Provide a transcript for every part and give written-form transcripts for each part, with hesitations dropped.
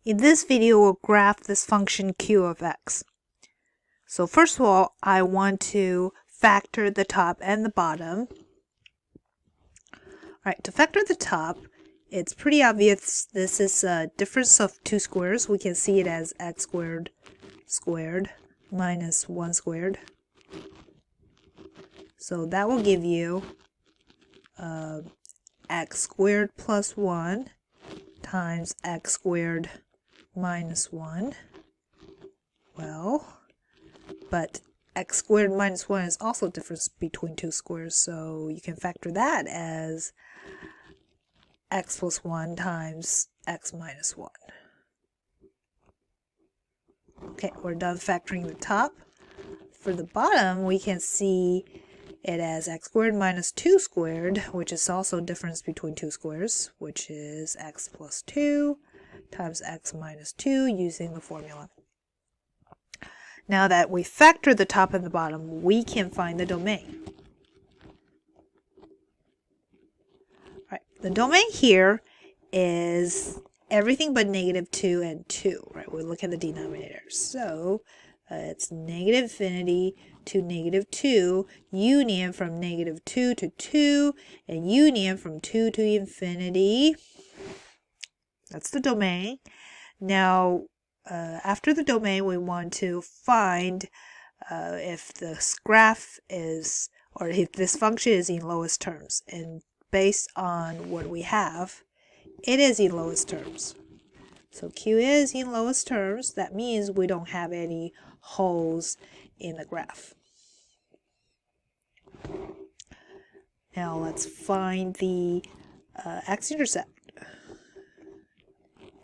In this video, we'll graph this function q of x. So first of all, I want to factor the top and the bottom. Alright, to factor the top, it's pretty obvious this is a difference of two squares. We can see it as x squared squared minus 1 squared. So that will give you x squared plus 1 times x squared minus 1. Well, but x squared minus 1 is also a difference between two squares, so you can factor that as x plus 1 times x minus 1. Okay, we're done factoring the top. For the bottom, we can see it as x squared minus 2 squared, which is also a difference between two squares, which is x plus 2 times x minus 2 using the formula. Now that we factor the top and the bottom, we can find the domain. Right, the domain here is everything but negative 2 and 2. Right, we look at the denominator. So it's negative infinity to negative 2, union from negative 2 to 2, and union from 2 to infinity. That's the domain. Now, after the domain, we want to find if this graph is, or if this function is in lowest terms. And based on what we have, it is in lowest terms. So Q is in lowest terms. That means we don't have any holes in the graph. Now let's find the X-Intercept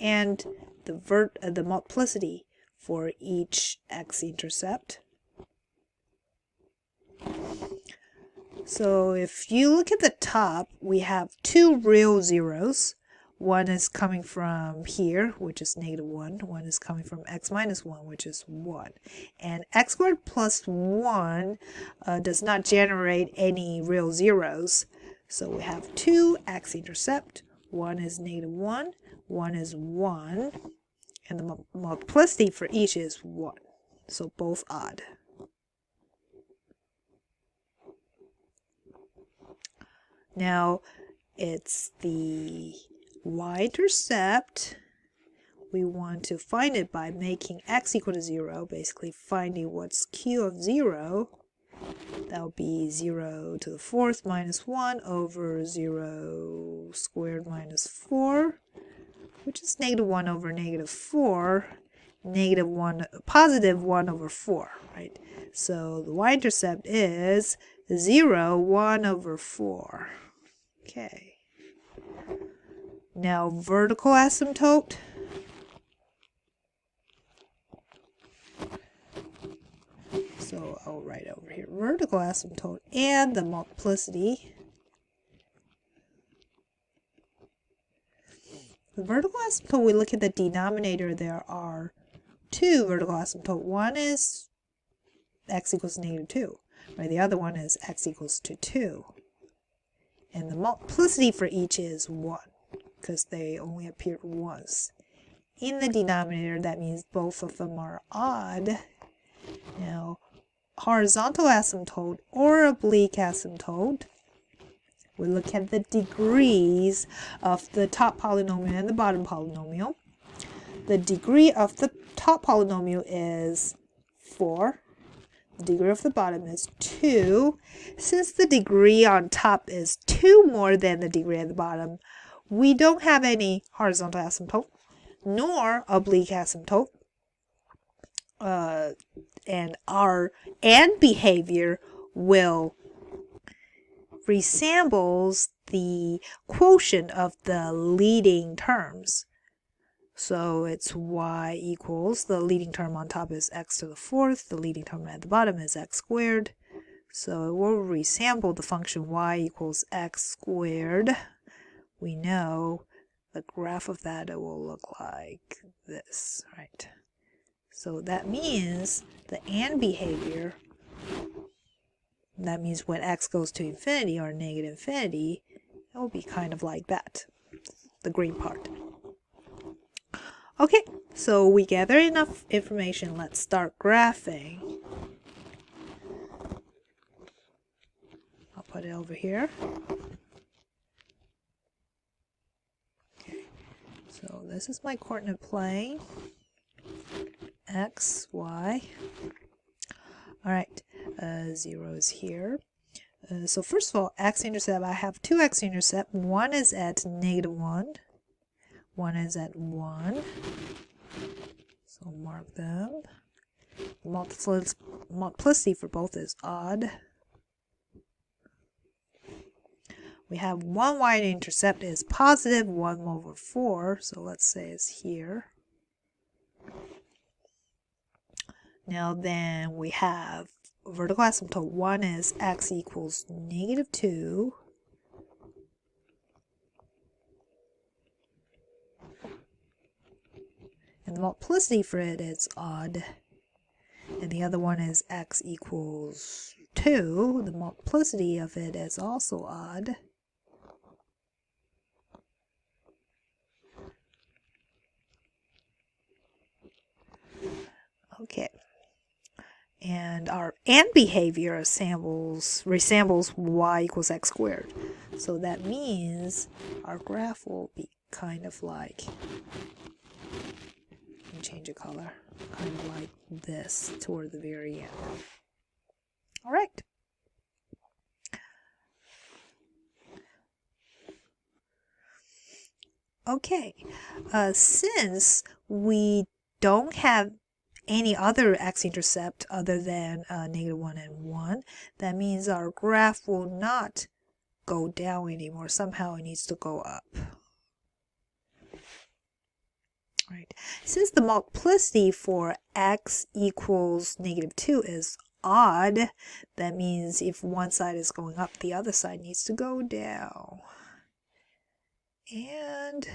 and the multiplicity for each X-Intercept. So if you look at the top, we have two real zeros. One is coming from here, which is negative 1. One is coming from x minus 1, which is 1. And x squared plus 1 does not generate any real zeros. So we have two X-intercept. One is negative 1, one is 1. And the multiplicity for each is 1. So both odd. Now it's the Y-intercept. We want to find it by making x equal to 0, basically finding what's q of 0. That will be 0 to the 4th minus 1 over 0 squared minus 4, which is negative 1 over negative 4, positive 1 over 4, right? So the Y-intercept is 0, 1 over 4. Okay. Now vertical asymptote. So I'll write over here vertical asymptote and the multiplicity. The vertical asymptote, we look at the denominator, there are two vertical asymptote. One is x equals negative 2, right? The other one is x equals to 2. And the multiplicity for each is 1, because they only appeared once. In the denominator, that means both of them are odd. Now, horizontal asymptote or oblique asymptote, we look at the degrees of the top polynomial and the bottom polynomial. The degree of the top polynomial is 4. The degree of the bottom is 2. Since the degree on top is 2 more than the degree at the bottom, we don't have any horizontal asymptote, nor oblique asymptote. And our and behavior will resembles the quotient of the leading terms. So it's y equals, the leading term on top is x to the 4th, the leading term at the bottom is x squared. So it will resemble the function y equals x squared. We know the graph of that, it will look like this, right? So that means the and behavior, that means when x goes to infinity or negative infinity, it will be kind of like that, the green part. Okay, so we gather enough information. Let's start graphing. I'll put it over here. Okay, so this is my coordinate plane. X, Y. All right, 0 is here. So first of all, X-intercept, I have two X-intercept. One is at -1. One is at 1. So mark them. Multiplicity for both is odd. We have one Y-intercept is positive 1/4. So let's say it's here. Now then we have vertical asymptote. One is x equals -2. And the multiplicity for it is odd. And the other one is x equals 2. The multiplicity of it is also odd. Okay. And our AND behavior resembles y equals x squared. So that means our graph will be kind of like, let me change the color, kind of like this toward the very end. All right. Okay, since we don't have any other x-intercept other than -1 and 1, that means our graph will not go down anymore. Somehow it needs to go up. Right. Since the multiplicity for x equals -2 is odd, that means if one side is going up, the other side needs to go down. And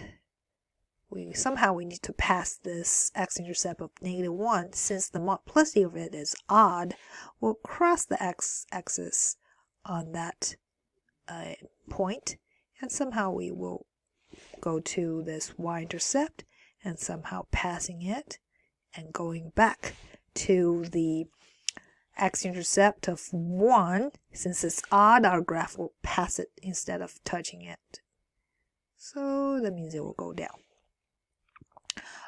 somehow we need to pass this x-intercept of -1. Since the multiplicity of it is odd, we'll cross the x-axis on that point, and somehow we will go to this y-intercept and somehow passing it and going back to the x-intercept of 1. Since it's odd, our graph will pass it instead of touching it. So that means it will go down.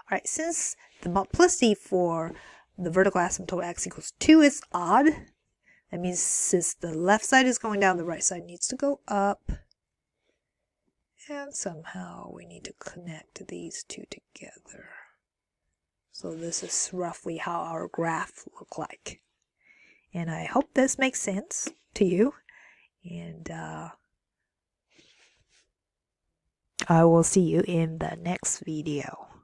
All right, since the multiplicity for the vertical asymptote x equals 2 is odd, that means since the left side is going down, the right side needs to go up. And somehow we need to connect these two together. So this is roughly how our graph looks like. And I hope this makes sense to you. And I will see you in the next video.